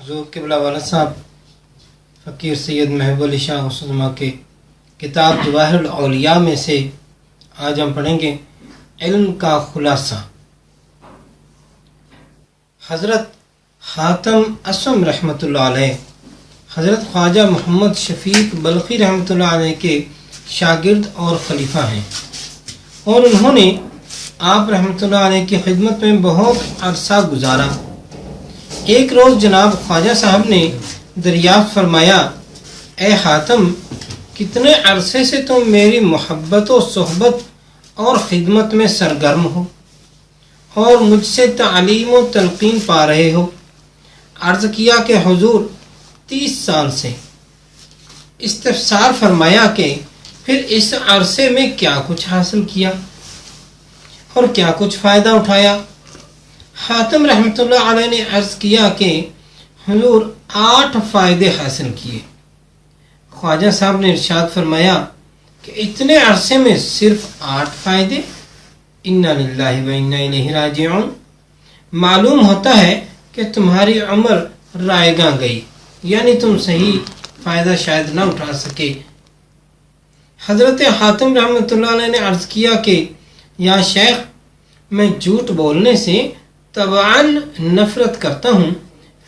حضور قبلہ والا صاحب فقیر سید محب علی شاہ غوث کے کتاب جواہر الاولیاء میں سے آج ہم پڑھیں گے علم کا خلاصہ۔ حضرت حاتم اسم رحمۃ اللہ علیہ حضرت خواجہ محمد شفیق بلخی رحمۃ اللہ علیہ کے شاگرد اور خلیفہ ہیں، اور انہوں نے آپ رحمۃ اللہ علیہ کی خدمت میں بہت عرصہ گزارا۔ ایک روز جناب خواجہ صاحب نے دریافت فرمایا، اے حاتم، کتنے عرصے سے تم میری محبت و صحبت اور خدمت میں سرگرم ہو اور مجھ سے تعلیم و تلقین پا رہے ہو؟ عرض کیا کہ حضور 30 سال سے۔ استفسار فرمایا کہ پھر اس عرصے میں کیا کچھ حاصل کیا اور کیا کچھ فائدہ اٹھایا؟ حاتم رحمۃ اللہ علیہ نے عرض کیا کہ حضور 8 فائدے حاصل کیے۔ خواجہ صاحب نے ارشاد فرمایا کہ اتنے عرصے میں صرف 8 فائدے؟ انا للہ و انا الیہ راجعون۔ معلوم ہوتا ہے کہ تمہاری عمر رائے گاں گئی، یعنی تم صحیح فائدہ شاید نہ اٹھا سکے۔ حضرت حاتم رحمۃ اللہ علیہ نے عرض کیا کہ یا شیخ، میں جھوٹ بولنے سے طبعاً نفرت کرتا ہوں،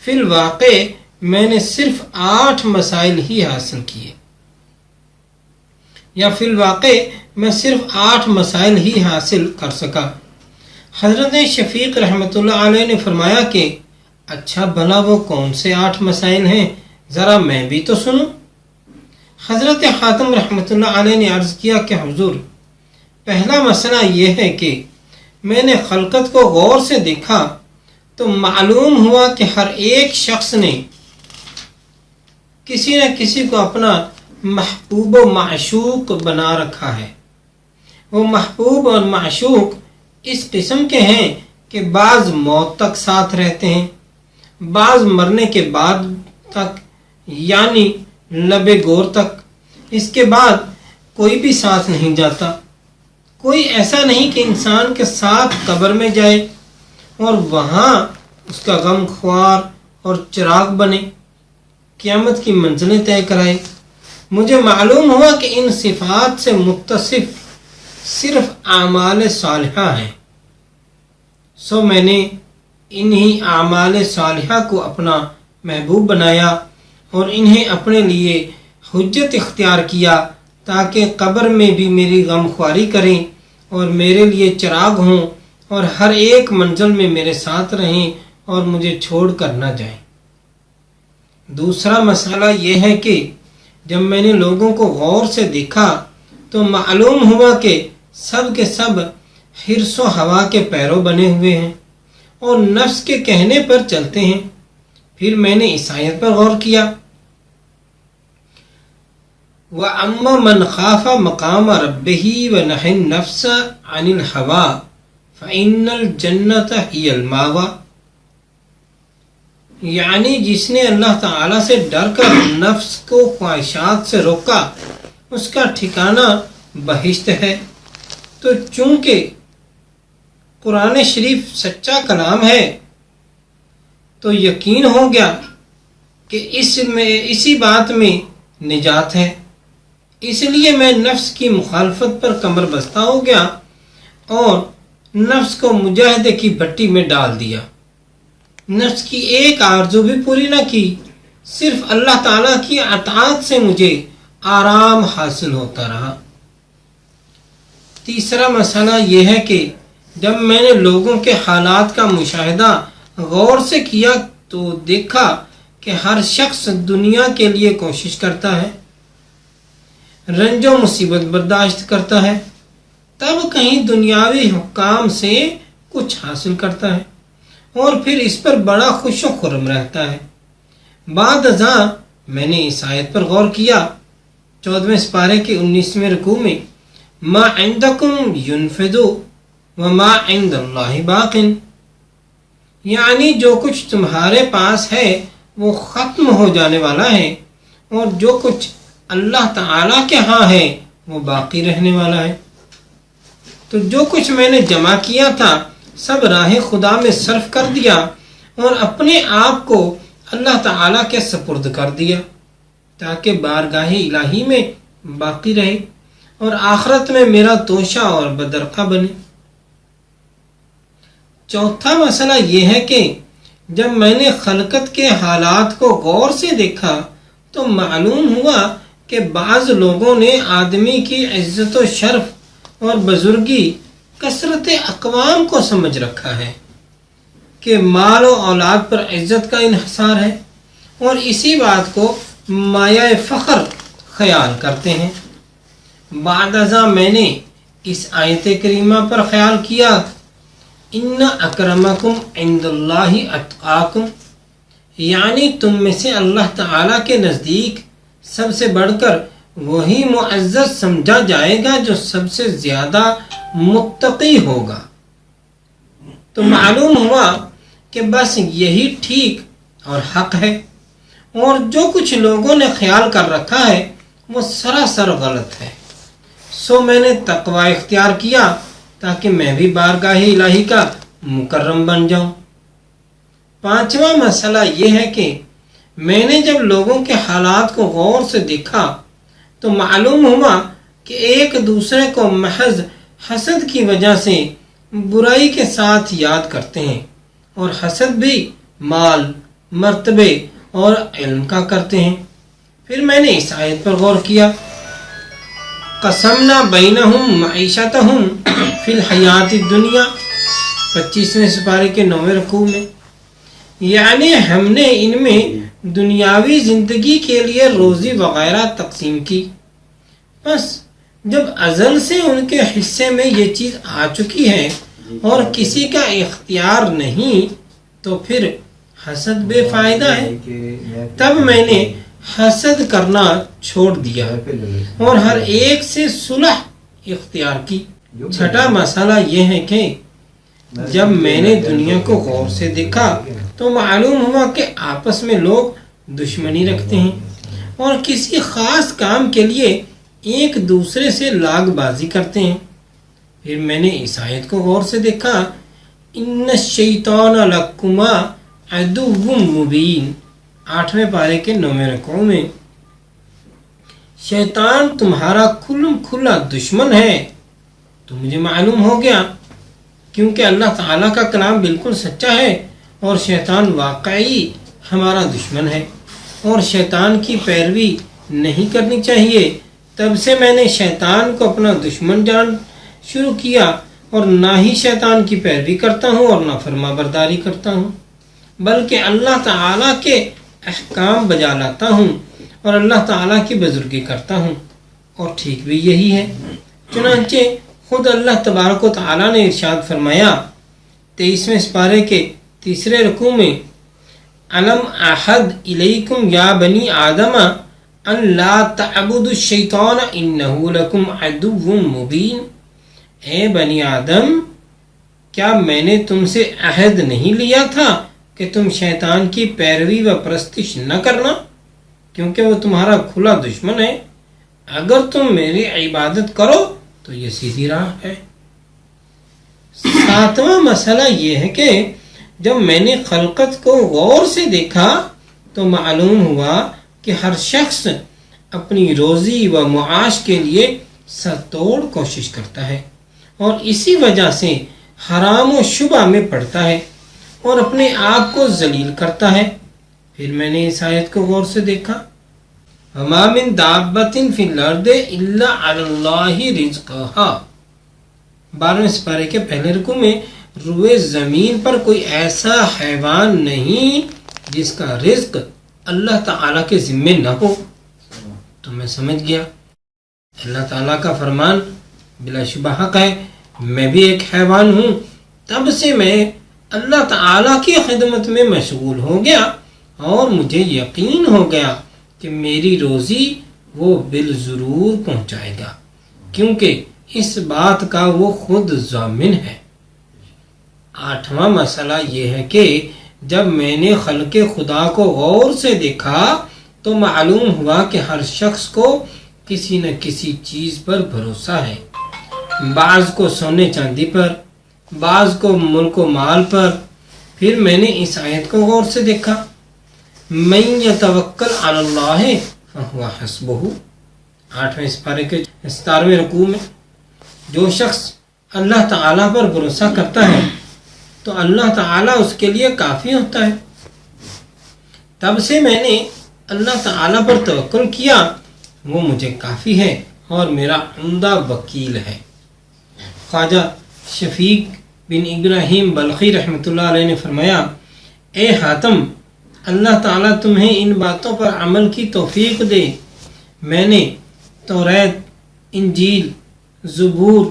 فی الواقع میں نے صرف 8 مسائل ہی حاصل کیے، یا فی الواقع میں صرف 8 مسائل ہی حاصل کر سکا۔ حضرت شفیق رحمۃ اللہ علیہ نے فرمایا کہ اچھا بھلا وہ کون سے 8 مسائل ہیں، ذرا میں بھی تو سنوں۔ حضرت حاتم رحمۃ اللہ علیہ نے عرض کیا کہ حضور، پہلا مسئلہ یہ ہے کہ میں نے خلقت کو غور سے دیکھا تو معلوم ہوا کہ ہر ایک شخص نے کسی نہ کسی کو اپنا محبوب و معشوق بنا رکھا ہے۔ وہ محبوب اور معشوق اس قسم کے ہیں کہ بعض موت تک ساتھ رہتے ہیں، بعض مرنے کے بعد تک، یعنی لب گور تک۔ اس کے بعد کوئی بھی ساتھ نہیں جاتا۔ کوئی ایسا نہیں کہ انسان کے ساتھ قبر میں جائے اور وہاں اس کا غم خوار اور چراغ بنے، قیامت کی منزلیں طے کرائے۔ مجھے معلوم ہوا کہ ان صفات سے متصف صرف اعمال صالحہ ہیں، سو میں نے انہی اعمال صالحہ کو اپنا محبوب بنایا اور انہیں اپنے لیے حجت اختیار کیا، تاکہ قبر میں بھی میری غم خواری کریں اور میرے لیے چراغ ہوں اور ہر ایک منزل میں میرے ساتھ رہیں اور مجھے چھوڑ کر نہ جائیں۔ دوسرا مسئلہ یہ ہے کہ جب میں نے لوگوں کو غور سے دیکھا تو معلوم ہوا کہ سب کے سب حرص و ہوا کے پیرو بنے ہوئے ہیں اور نفس کے کہنے پر چلتے ہیں۔ پھر میں نے اس آیت پر غور کیا، وَأَمَّا مَنْ خَافَ مَقَامَ رَبِّهِ وَنَهَى النَّفْسَ عَنِ الْهَوَىٰ فَإِنَّ الْجَنَّةَ هِيَ الْمَأْوَىٰ، یعنی جس نے اللہ تعالیٰ سے ڈر کر نفس کو خواہشات سے روکا، اس کا ٹھکانہ بہشت ہے۔ تو چونکہ قرآن شریف سچا کلام ہے تو یقین ہو گیا کہ اسی بات میں نجات ہے۔ اس لیے میں نفس کی مخالفت پر کمر بستہ ہو گیا اور نفس کو مجاہدے کی بھٹی میں ڈال دیا۔ نفس کی ایک آرزو بھی پوری نہ کی، صرف اللہ تعالیٰ کی اطاعت سے مجھے آرام حاصل ہوتا رہا۔ تیسرا مسئلہ یہ ہے کہ جب میں نے لوگوں کے حالات کا مشاہدہ غور سے کیا تو دیکھا کہ ہر شخص دنیا کے لیے کوشش کرتا ہے، رنج و مصیبت برداشت کرتا ہے، تب کہیں دنیاوی حکام سے کچھ حاصل کرتا ہے اور پھر اس پر بڑا خوش و خرم رہتا ہے۔ بعد ازاں میں نے اس آیت پر غور کیا، 14ویں سپارے کے 19ویں رکوع میں، ما عندکم ینفد وما عند اللہ باق، یعنی جو کچھ تمہارے پاس ہے وہ ختم ہو جانے والا ہے اور جو کچھ اللہ تعالیٰ کے ہاں ہے وہ باقی رہنے والا ہے۔ تو جو کچھ میں نے جمع کیا تھا سب راہ خدا میں صرف کر دیا اور اپنے آپ کو اللہ تعالیٰ کے سپرد کر دیا تاکہ بارگاہ الہی میں باقی رہے اور آخرت میں میرا توشہ اور بدرقہ بنے۔ چوتھا مسئلہ یہ ہے کہ جب میں نے خلقت کے حالات کو غور سے دیکھا تو معلوم ہوا کہ بعض لوگوں نے آدمی کی عزت و شرف اور بزرگی کثرت اقوام کو سمجھ رکھا ہے کہ مال و اولاد پر عزت کا انحصار ہے، اور اسی بات کو مایہ فخر خیال کرتے ہیں۔ بعد ازاں میں نے اس آیت کریمہ پر خیال کیا، ان اکرمکم عند اللہ اتقاکم، یعنی تم میں سے اللہ تعالیٰ کے نزدیک سب سے بڑھ کر وہی معزز سمجھا جائے گا جو سب سے زیادہ متقی ہوگا۔ تو معلوم ہوا کہ بس یہی ٹھیک اور حق ہے، اور جو کچھ لوگوں نے خیال کر رکھا ہے وہ سراسر غلط ہے۔ سو میں نے تقوی اختیار کیا تاکہ میں بھی بارگاہ الہی کا مکرم بن جاؤں۔ پانچواں مسئلہ یہ ہے کہ میں نے جب لوگوں کے حالات کو غور سے دیکھا تو معلوم ہوا کہ ایک دوسرے کو محض حسد کی وجہ سے برائی کے ساتھ یاد کرتے ہیں، اور حسد بھی مال، مرتبے اور علم کا کرتے ہیں۔ پھر میں نے اس آیت پر غور کیا، قسمنا بینہم معیشتہم فی الحیات الدنیا، 25ویں سپارے کے 9ویں رکوع میں، یعنی ہم نے ان میں دنیاوی زندگی کے لیے روزی وغیرہ تقسیم کی، بس جب ازل سے ان کے حصے میں یہ چیز آ چکی ہے اور کسی کا اختیار نہیں تو پھر حسد بے فائدہ ہے۔ تب میں نے حسد کرنا چھوڑ دیا اور ہر ایک سے صلح اختیار کی۔ چھٹا مسئلہ یہ ہے کہ جب میں نے دنیا کو غور سے دیکھا تو معلوم ہوا کہ آپس میں لوگ دشمنی رکھتے ہیں اور کسی خاص کام کے لیے ایک دوسرے سے لاگ بازی کرتے ہیں۔ پھر میں نے اس آیت کو غور سے دیکھا، ان الشیطان لکما عدو مبین، 8ویں پارے کے 9ویں رکوع میں، شیطان تمہارا کھلم کھلا دشمن ہے۔ تو مجھے معلوم ہو گیا، کیونکہ اللہ تعالیٰ کا کلام بالکل سچا ہے اور شیطان واقعی ہمارا دشمن ہے اور شیطان کی پیروی نہیں کرنی چاہیے۔ تب سے میں نے شیطان کو اپنا دشمن جان شروع کیا اور نہ ہی شیطان کی پیروی کرتا ہوں اور نہ فرما برداری کرتا ہوں، بلکہ اللہ تعالیٰ کے احکام بجا لاتا ہوں اور اللہ تعالیٰ کی بزرگی کرتا ہوں، اور ٹھیک بھی یہی ہے۔ چنانچہ خود اللہ تبارک و تعالیٰ نے ارشاد فرمایا 23ویں سپارے کے 3 رکوع میں، علم احد الیکم یا بنی آدم ان لا تعبدوا الشیطان انہ لکم عدو مبین، اے بنی آدم کیا میں نے تم سے عہد نہیں لیا تھا کہ تم شیطان کی پیروی و پرستش نہ کرنا، کیونکہ وہ تمہارا کھلا دشمن ہے۔ اگر تم میری عبادت کرو تو یہ سیدھی راہ ہے۔ 7واں مسئلہ یہ ہے کہ جب میں نے خلقت کو غور سے دیکھا تو معلوم ہوا کہ ہر شخص اپنی روزی و معاش کے لیے سر توڑ کوشش کرتا ہے اور اسی وجہ سے حرام و شبہ میں پڑتا ہے اور اپنے آپ کو ذلیل کرتا ہے۔ پھر میں نے اس آیت کو غور سے دیکھا، وَمَا مِن دَابَّةٍ فِي الْأَرْضِ إِلَّا عَلَى اللَّهِ رِزْقُهَا، 12ویں سپارے کے پہلے رکوع میں، روئے زمین پر کوئی ایسا حیوان نہیں جس کا رزق اللہ تعالیٰ کے ذمے نہ ہو۔ تو میں سمجھ گیا اللہ تعالیٰ کا فرمان بلا شبہ حق ہے، میں بھی ایک حیوان ہوں۔ تب سے میں اللہ تعالیٰ کی خدمت میں مشغول ہو گیا اور مجھے یقین ہو گیا کہ میری روزی وہ بالضرور پہنچائے گا، کیونکہ اس بات کا وہ خود ضامن ہے۔ 8واں مسئلہ یہ ہے کہ جب میں نے خلق خدا کو غور سے دیکھا تو معلوم ہوا کہ ہر شخص کو کسی نہ کسی چیز پر بھروسہ ہے، بعض کو سونے چاندی پر، بعض کو ملک و مال پر۔ پھر میں نے اس آیت کو غور سے دیکھا، من یتوکل علی اللہ فہو حسبہ، 8ویں سپارے کے 17ویں رکوع میں، جو شخص اللہ تعالیٰ پر بھروسہ کرتا ہے تو اللہ تعالیٰ اس کے لیے کافی ہوتا ہے۔ تب سے میں نے اللہ تعالیٰ پر توکل کیا، وہ مجھے کافی ہے اور میرا عمدہ وکیل ہے۔ خواجہ شفیق بن ابراہیم بلخی رحمۃ اللہ علیہ نے فرمایا، اے حاتم، اللہ تعالیٰ تمہیں ان باتوں پر عمل کی توفیق دے۔ میں نے توریت، انجیل، زبور،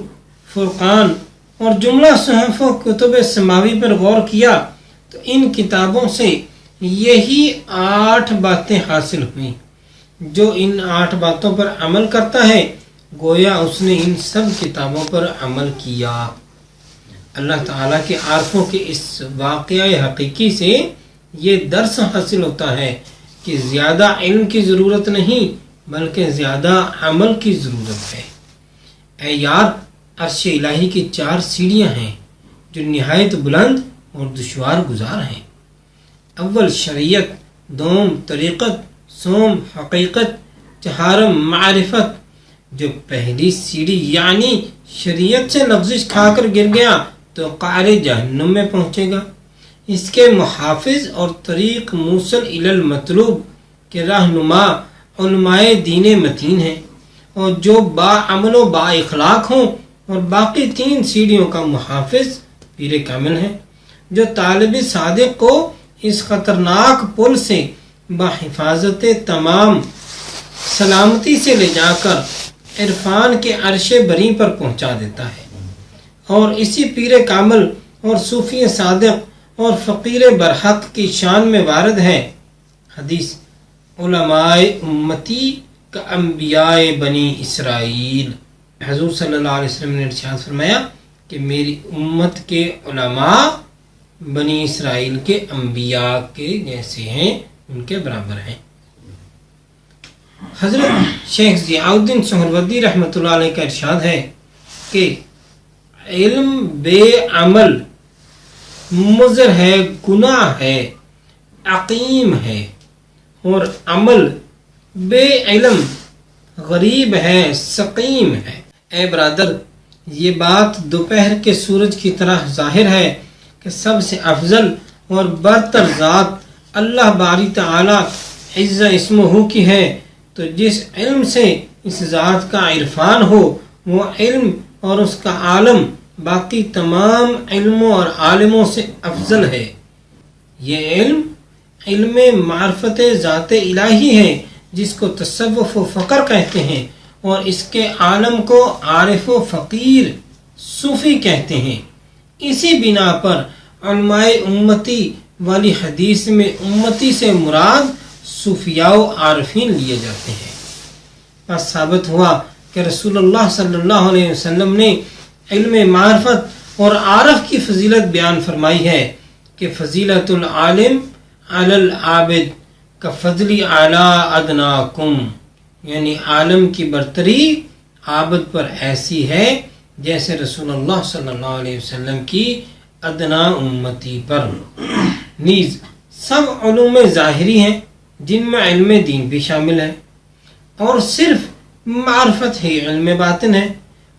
فرقان اور جملہ صحف و کتب سماوی پر غور کیا تو ان کتابوں سے یہی 8 باتیں حاصل ہوئیں۔ جو ان 8 باتوں پر عمل کرتا ہے گویا اس نے ان سب کتابوں پر عمل کیا۔ اللہ تعالیٰ کے عارفوں کے اس واقعہ حقیقی سے یہ درس حاصل ہوتا ہے کہ زیادہ علم کی ضرورت نہیں بلکہ زیادہ عمل کی ضرورت ہے۔ اے یار، عرش الہی کی 4 سیڑھیاں ہیں جو نہایت بلند اور دشوار گزار ہیں۔ اول شریعت، دوم طریقت، سوم حقیقت، چہارم معرفت۔ جو پہلی سیڑھی یعنی شریعت سے لغزش کھا کر گر گیا تو قعر جہنم میں پہنچے گا۔ اس کے محافظ اور طریق موصل الی المطلوب کے رہنما علماء دین متین ہیں، اور جو با عمل و با اخلاق ہوں، اور باقی 3 سیڑھیوں کا محافظ پیر کامل ہیں، جو طالب صادق کو اس خطرناک پل سے بحفاظت تمام سلامتی سے لے جا کر عرفان کے عرش بری پر پہنچا دیتا ہے۔ اور اسی پیر کامل اور صوفی صادق اور فقیر برحق کی شان میں وارد ہے حدیث، علماء امتی کا انبیاء بنی اسرائیل۔ حضور صلی اللہ علیہ وسلم نے ارشاد فرمایا کہ میری امت کے علماء بنی اسرائیل کے انبیاء کے جیسے ہیں، ان کے برابر ہیں۔ حضرت شیخ ضیاء الدین سہروردی رحمۃ اللہ علیہ کا ارشاد ہے کہ علم بے عمل مضر ہے، گناہ ہے، عقیم ہے، اور عمل بے علم غریب ہے، سقیم ہے۔ اے برادر، یہ بات دوپہر کے سورج کی طرح ظاہر ہے کہ سب سے افضل اور برتر ذات اللہ باری تعالی عز اسمہ کی ہے، تو جس علم سے اس ذات کا عرفان ہو وہ علم اور اس کا عالم باقی تمام علموں اور عالموں سے افضل ہے۔ یہ علم معرفت ذات الہی ہے جس کو تصوف و فقر کہتے ہیں، اور اس کے عالم کو عارف و فقیر صوفی کہتے ہیں۔ اسی بنا پر علماء امتی والی حدیث میں امتی سے مراد صوفیاء و عارفین لیے جاتے ہیں۔ پس ثابت ہوا کہ رسول اللہ صلی اللہ علیہ وسلم نے علم معرفت اور عارف کی فضیلت بیان فرمائی ہے کہ فضیلت العالم علی العابد کا فضلی اعلی ادناکم، یعنی عالم کی برتری عابد پر ایسی ہے جیسے رسول اللہ صلی اللہ علیہ وسلم کی ادنا امتی پر۔ نیز سب علوم ظاہری ہیں جن میں علم دین بھی شامل ہے، اور صرف معرفت ہی علم باطن ہے،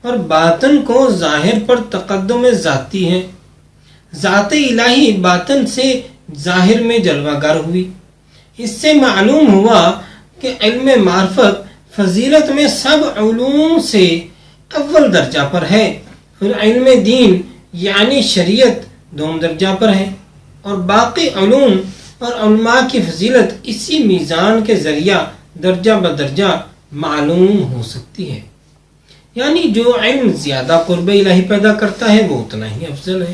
اور باطن کو ظاہر پر تقدم ذاتی ہے۔ ذات الہی باطن سے ظاہر میں جلوہ گر ہوئی۔ اس سے معلوم ہوا کہ علم معرفت فضیلت میں سب علوم سے اول درجہ پر ہے، اور علم دین یعنی شریعت دوم درجہ پر ہے، اور باقی علوم اور علماء کی فضیلت اسی میزان کے ذریعہ درجہ بدرجہ معلوم ہو سکتی ہے۔ یعنی جو علم زیادہ قرب الہی پیدا کرتا ہے وہ اتنا ہی افضل ہے۔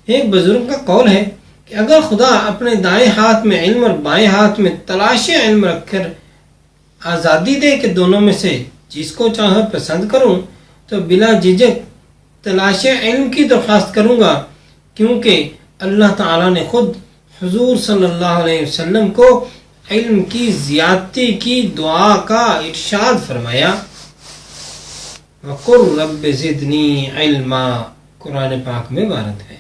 ایک بزرگ کا قول ہے کہ اگر خدا اپنے دائیں ہاتھ میں علم اور بائیں ہاتھ میں تلاش علم رکھ کر آزادی دے کہ دونوں میں سے جس کو چاہے پسند کروں تو بلا جھجک تلاش علم کی درخواست کروں گا، کیونکہ اللہ تعالیٰ نے خود حضور صلی اللہ علیہ وسلم کو علم کی زیادتی کی دعا کا ارشاد فرمایا، وَقُلْ رَبِّ زِدْنِي عِلْمًا، قرآن پاک میں وارد ہے۔